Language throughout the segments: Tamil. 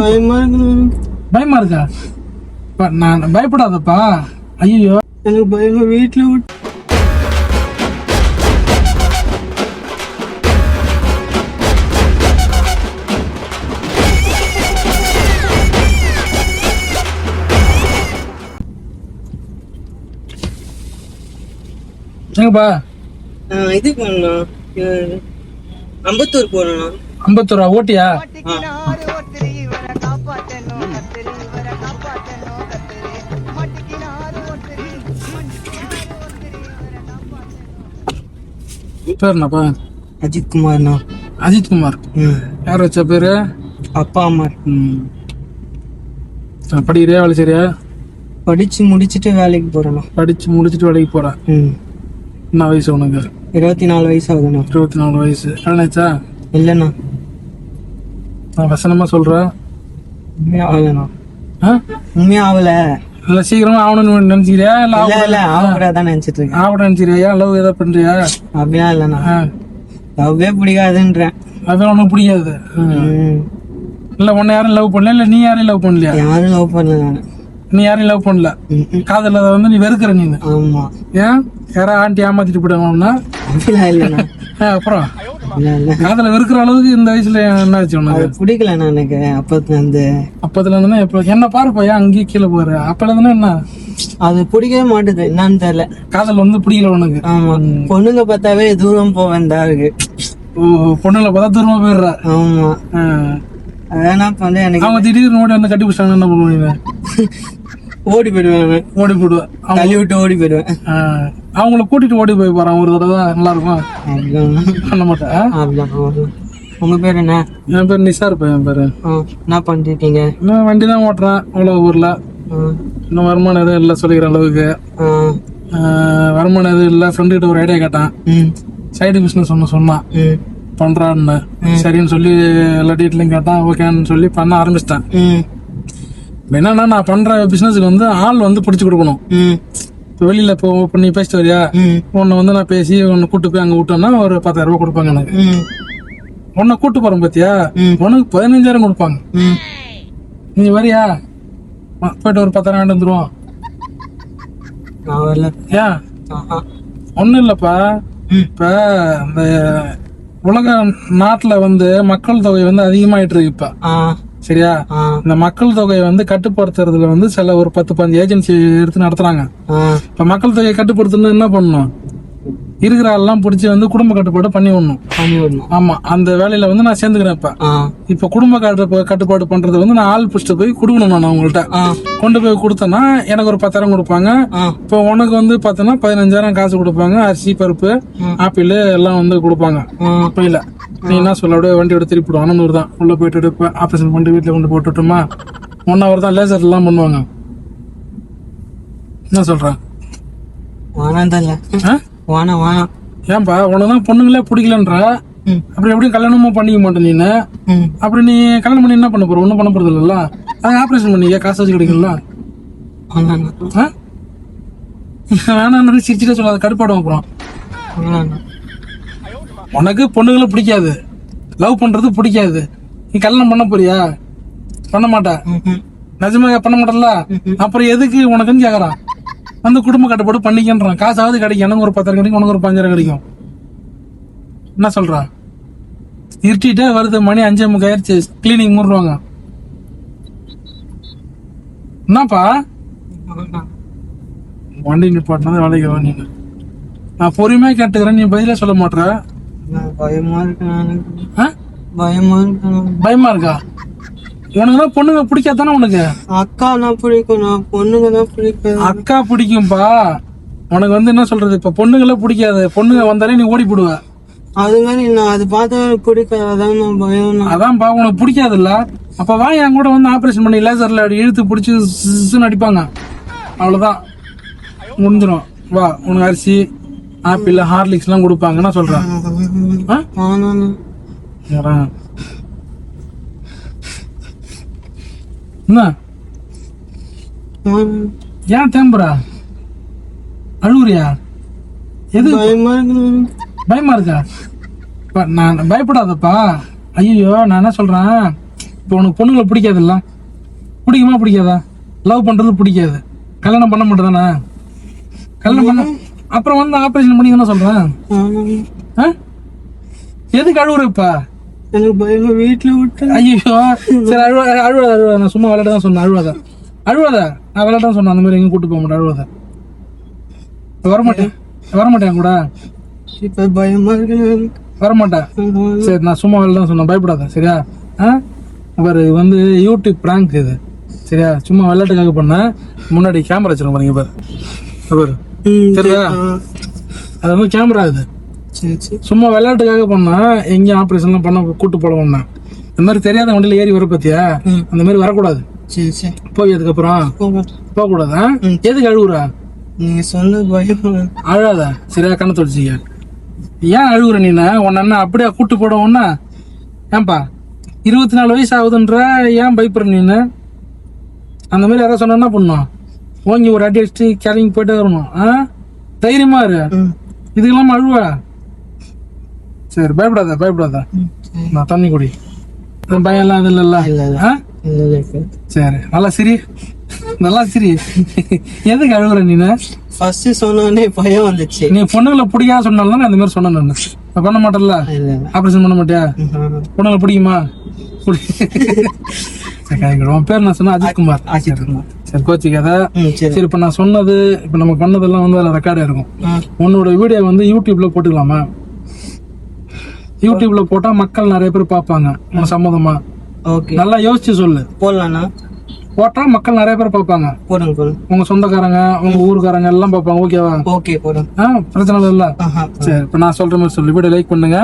பயமா இருக்கா? நான் பயப்படாதப்பா. ஐயோ எனக்கு பயமா. வீட்டுல எங்கப்பா? இது பண்ணணும், அம்பத்தூர் போகணும். அம்பத்தூரா? ஓட்டியா? பேர் என்னப்பா? அஜித் குமார்ண்ணா. அஜித் குமார். யார் வச்ச பேரு? அப்பா அம்மா. படிக்கிறியா? வேலை சரியா? படிச்சு முடிச்சுட்டு வேலைக்கு போறேண்ணா. படிச்சு முடிச்சுட்டு வேலைக்கு போறேன். என்ன வயசு உனக்கு? 24 வயசு ஆகுதுண்ணா. 24 வயசு. கல்யாணாச்சா? இல்லைண்ணா. நான் வசனமா சொல்றேன். உண்மையா ஆகலண்ணா. உண்மையா ஆகல. இல்ல சீக்கிரமா ஆகணும்னு நினைச்சிக்கிறியா? இல்ல ஆகக்கூடாதான் நினைச்சிட்டு இருக்கேன். ஆகக்கூட நினைச்சிரியா? லவ் ஏதாவது பண்றியா? அப்படியா? இல்லண்ணா, லவ்வே பிடிக்காதுன்றேன். அதான் உனக்கு பிடிக்காது. இல்ல உன்னை யாரும் லவ் பண்ணல? இல்ல நீ யாரையும் லவ் பண்ணலையா? யாரும் லவ் பண்ணல. நானு நீ யாரையும் லவ் பண்ணல. காதல வந்து நீ வெறுக்கிற. நீ ஆமா. ஏன் யாரா ஆண்டி ஏமாத்திட்டு போயிட்டாங்கன்னா? அப்படிலாம் இல்லண்ணா. அப்புறம் காதல வெறுக்கிற அளவுக்கு இந்த வயசுல என்ன ஆச்சு உனக்கு? பிடிக்கலண்ணா எனக்கு. அப்பத்துல இருந்து எப்ப என்ன பாருப்பா, ஏன் அங்கேயே கீழே போற? அப்பல இருந்து என்ன அது பிடிக்கவே மாட்டுது. என்னன்னு தெரியல. காதல் வந்து பிடிக்கல உனக்கு? ஆமா. பொண்ணுங்க பார்த்தாவே தூரம் போவேன் தான் இருக்கு. பொண்ணுங்களை பார்த்தா தூரமா போயிடுற. ஆமா. அதனால வந்து எனக்கு அவங்க திடீர்னு ஓடி வந்து கட்டி பிடிச்சாங்க, என்ன பண்ணுவீங்க? ஓடி போயிடுவேன். ஓடி போயிடுவேன். தள்ளி விட்டு ஓடி போயிடுவேன். அவங்கள கூட்டிட்டு ஓடி போய் போறான் ஒரு தடவை. நல்லா இருக்கும். பண்ண மாட்டேன். உங்க பேர் என்ன? என் பேர் நிசார். என் பேரு. என்ன பண்ணிருக்கீங்க? நான் வண்டி தான் ஓட்டுறேன். அவ்வளவு ஊர்ல இன்னும் வருமானம் எதுவும் இல்லை சொல்லிக்கிற அளவுக்கு. வருமானம் எதுவும் இல்லை. ஃப்ரெண்டு கிட்ட ஒரு ஐடியா கேட்டான். சைடு பிசினஸ் ஒன்று சொன்னான் பண்றான்னு. சரின்னு சொல்லி எல்லா டீட்டெயிலும் கேட்டான். ஓகேன்னு சொல்லி பண்ண ஆரம்பிச்சிட்டேன். என்னன்னா நான் பண்ற பிசினஸ்க்கு வந்து ஆள் வந்து பிடிச்சு கொடுக்கணும். இப்போ வெளியில இப்போ நீ பேசிட்டு வரியா? உன்னை வந்து நான் பேசி உன்னை கூட்டு போய் அங்க விட்டோம்னா ஒரு 10,000 ரூபாய் கொடுப்பாங்க எனக்கு. உன்னை கூட்டு போறேன் பாத்தியா, உனக்கு 15,000 கொடுப்பாங்க. நீ வரியா? போயிட்டு ஒரு 10,000 வாங்கிட்டு வந்துருவோம். ஏன்? ஒண்ணும் இல்லப்பா. இப்ப இந்த உலக நாட்டுல வந்து மக்கள் தொகை வந்து அதிகமாயிட்டு இருக்கு இப்ப. சரியா? இந்த மக்கள் தொகையை வந்து கட்டுப்படுத்துறதுல வந்து சில ஒரு 10-15 ஏஜென்சி எடுத்து நடத்துறாங்க. இப்ப மக்கள் தொகையை கட்டுப்படுத்தணும் என்ன பண்ணணும்? இருக்கிற ஆள்லாம் பிடிச்சி வந்து குடும்ப கட்டுப்பாடு பண்ணி விடணும். ஆமா, அந்த வேலையில வந்து நான் சேர்ந்துக்கிறேன். இப்ப குடும்ப கட்டுப்பாடு பண்றது வந்து நான் ஆள் பிடிச்சிட்டு போய் கொடுக்கணும். நான் அவங்கள்ட்ட கொண்டு போய் கொடுத்தேன்னா எனக்கு ஒரு 10,000 கொடுப்பாங்க. இப்போ உனக்கு வந்து பார்த்தோன்னா 15,000 காசு கொடுப்பாங்க. அரிசி, பருப்பு, ஆப்பிள் எல்லாம் வந்து கொடுப்பாங்க. இல்ல நீ என்ன சொல்ல, அப்படியே வண்டி எடுத்து திருப்பிடுவோம். 100 தான் உள்ள போயிட்டு எடுப்பேன். ஆபரேஷன் பண்ணிட்டு வீட்டுல கொண்டு போட்டுட்டோமா 1 hour தான். லேசர் எல்லாம் பண்ணுவாங்க. என்ன சொல்றேன்? ஏன்பா உனதான் பொண்ணுங்களே பிடிக்கலன்ற, அப்படி எப்படியும் கல்யாணமும் பண்ணிக்க மாட்டேன் நீ. அப்படி நீ கல்யாணம் பண்ணி என்ன பண்ண போற? ஒன்னும் பண்ண போறது இல்ல. அது ஆபரேஷன் பண்ணிக்க காசு வச்சு கிடைக்கும்ல. வேணாம் சிரிச்சுட்டே சொல்லாத, கடுப்பாடும். அப்புறம் உனக்கு பொண்ணுங்களை பிடிக்காது, லவ் பண்றது பிடிக்காது, நீ கல்யாணம் பண்ண போறியா? பண்ண மாட்டா. நிஜமா பண்ண மாட்டல. அப்புறம் எதுக்கு உனக்குன்னு கேக்குறான். அந்த குடும்ப கட்டுப்பாடு பண்ணிக்கின்றான். காசாவது கிடைக்கும். எனக்கு ஒரு 10,000 கிடைக்கும், உனக்கு ஒரு 5,000 கிடைக்கும். என்ன சொல்றான்? இருட்டிட்டே வருது, மணி 5:45 ஆயிடுச்சு. கிளீனிங் மூடுவாங்க. என்னப்பா வண்டி நிப்பாட்டினது வேலைக்கு வா. நீங்க நான் பொறுமையா கேட்டுக்கிறேன், நீ பதிலே சொல்ல மாட்டேற. பயமா இருக்கு. பயமா இருக்கா? உனக்கு தான் பொண்ணுங்க பிடிக்காதானே? உனக்கு அக்கா தான் பிடிக்கும், பொண்ணுங்க தான் பிடிக்கும். அக்கா பிடிக்கும்பா. உனக்கு வந்து என்ன சொல்றது, இப்ப பொண்ணுங்களே பிடிக்காது. பொண்ணுங்க வந்தாலே நீ ஓடி போடுவ. அது மாதிரி நான் அது பார்த்தா பிடிக்காதான் பயம். அதான்ப்பா உனக்கு பிடிக்காது இல்ல. அப்ப வா என் கூட வந்து ஆபரேஷன் பண்ணி லேசர்ல இழுத்து பிடிச்சி அடிப்பாங்க. அவ்வளவுதான், முடிஞ்சிடும். வா, உனக்கு அரிசி, ஆப்பிள், ஹார்லிக்ஸ் எல்லாம் கொடுப்பாங்க. என்ன சொல்றேன்? என்ன ஏன் தேம்புறா? அழுகுறியா? எது பயமா இருக்கா? நான் பயப்படாதப்பா. ஐயோ நான் என்ன சொல்றேன், இப்போ உனக்கு பொண்ணுங்களை பிடிக்காதுல்ல? பிடிக்குமா பிடிக்காதா? லவ் பண்றது பிடிக்காது, கல்யாணம் பண்ண மாட்டேதானே? கல்யாணம் பண்ண அப்புறம் வந்து ஆபரேஷன் பண்ணி தானே சொல்றேன். ஆ? எதுக்கு அழுவுறப்பா? எனக்கு பயமா வீட்டுல விட்டு. ஐயோ சரி, அழுவாத. நான் சும்மா விளையாட தான் சொன்னேன். அழுவாத. நான் விளையாட தான் சொன்னேன். அந்த மாதிரி எங்கேயும் கூட்டு போக மாட்டேன். அழுவாத. வரமாட்டேன் கூட. இப்ப பயமா இருக்கு. வரமாட்டேன். சரி, நான் சும்மா விளையாட தான் சொன்னேன். பயப்படாத, சரியா? பாரு, இது வந்து யூடியூப் பிராங்க் இது, சரியா? சும்மா விளையாட்டுக்காக பண்ண. முன்னாடி கேமரா வச்சிருக்கோம் பாருங்க. பாரு சரியா? அது வந்து கேமரா இது. சும்மா விளையாட்டுக்காக பண்ணா எங்கேயும் ஆப்ரேஷன்லாம் பண்ண கூட்டு போட வேண்டாம். இந்த மாதிரி தெரியாத வண்டியில ஏறி வர பத்தியா? அந்த மாதிரி வரக்கூடாது. போய் அதுக்கப்புறம் போக கூடாது. எதுக்கு அழுகுறா? நீங்க சொன்ன பயம். அழாத, சரியா? கண்ணை தொடச்சிக்க. ஏன் அழுகுற நீ? உன்ன என்ன அப்படியே கூட்டு போட ஒன்னா? ஏன்பா 24 வயசு ஆகுதுன்ற, ஏன் பயப்படுற நீனு? அந்த மாதிரி யாராவது சொன்னா என்ன பண்ணும்? ஓங்கி ஒரு அடி அடிச்சுட்டு கிளம்பி போயிட்டே வரணும். தைரியமா இரு. இதுக்கெல்லாம் அழுவா? சரி, பயப்படாத. நான் தண்ணி குடி. பயம் எல்லாம் இது இல்ல. சரி, நல்லா சரி. எதுக்கு அழுகுற நீனு? ஃபர்ஸ்ட் சொன்னோடனே பயம் வந்துச்சு. நீ பொண்ணுங்களை பிடிக்காத சொன்னாலும் நான் இந்த மாதிரி சொன்னேன். நான் பண்ண மாட்டேன்ல? ஆபரேஷன் பண்ண மாட்டியா? பொண்ணுங்களை பிடிக்குமா? உன் பேர் நான் சொன்ன அஜித்குமார். சரி, கோச்சிக்காத. சரி, இப்ப நான் சொன்னது, இப்ப நம்ம பண்ணதெல்லாம் வந்து அதுல ரெக்கார்ட் இருக்கும். உன்னோட வீடியோ வந்து யூடியூப்ல போட்டுக்கலாமா? யூடியூப்ல போட்டா மக்கள் நிறைய பேர் பாப்பாங்க. உனக்கு சம்மதமா? நல்லா யோசிச்சு சொல்லு. போடலாம்னா? போட்டா மக்கள் நிறைய பேர் பாப்பாங்க. போடுங்க. உங்க சொந்தக்காரங்க, உங்க ஊருக்காரங்க எல்லாம் பாப்பாங்க. ஓகேவா? ஓகே, போடுங்க. பிரச்சனை இல்ல. சரி, இப்ப நான் சொல்ற மாதிரி சொல்லு. வீடியோ லைக் பண்ணுங்க.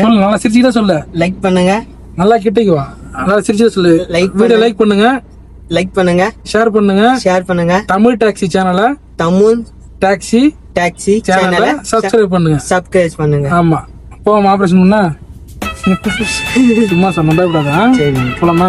சொல்லு, நல்லா சிரிச்சுக்கிட்டே சொல்லு. லைக் பண்ணுங்க. நல்லா கிட்டக்கு வா. நல்லா சிரிச்சுட்டே சொல்லு. வீடியோ லைக் பண்ணுங்க. ஷேர் பண்ணுங்க. தமிழ் டாக்ஸி சேனலை சப்ஸ்கிரைப் பண்ணுங்க. ஆமா, போவோம் ஆபரேஷன் பண்ணா. சும்மா சொன்ன பயப்படாத. போலாமா?